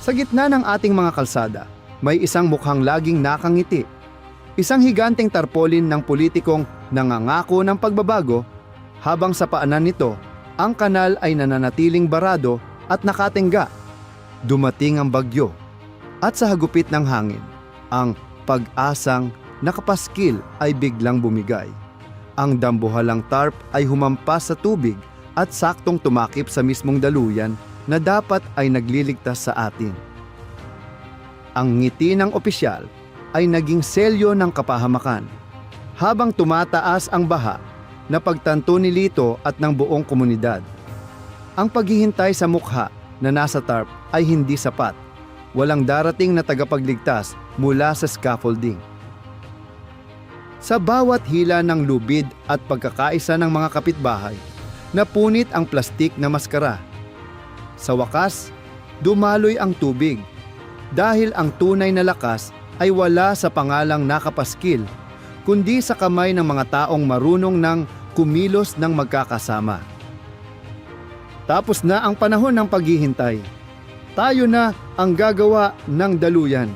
Sa gitna ng ating mga kalsada, may isang mukhang laging nakangiti. Isang higanteng tarpaulin ng politikong nangangako ng pagbabago, habang sa paanan nito, ang kanal ay nananatiling barado at nakatingga. Dumating ang bagyo, at sa hagupit ng hangin, ang pag-asang nakapaskil ay biglang bumigay. Ang dambuhalang tarp ay humampas sa tubig at saktong tumakip sa mismong daluyan na dapat ay nagliligtas sa atin. Ang ngiti ng opisyal ay naging selyo ng kapahamakan, habang tumataas ang baha na pagtanto ni Lito at ng buong komunidad. Ang paghihintay sa mukha na nasa tarp ay hindi sapat. Walang darating na tagapagligtas mula sa scaffolding. Sa bawat hila ng lubid at pagkakaisa ng mga kapitbahay, napunit ang plastik na maskara. Sa wakas, dumaloy ang tubig dahil ang tunay na lakas ay wala sa pangalang nakapaskil, kundi sa kamay ng mga taong marunong ng kumilos ng magkakasama. Tapos na ang panahon ng paghihintay. Tayo na ang gagawa ng daluyan.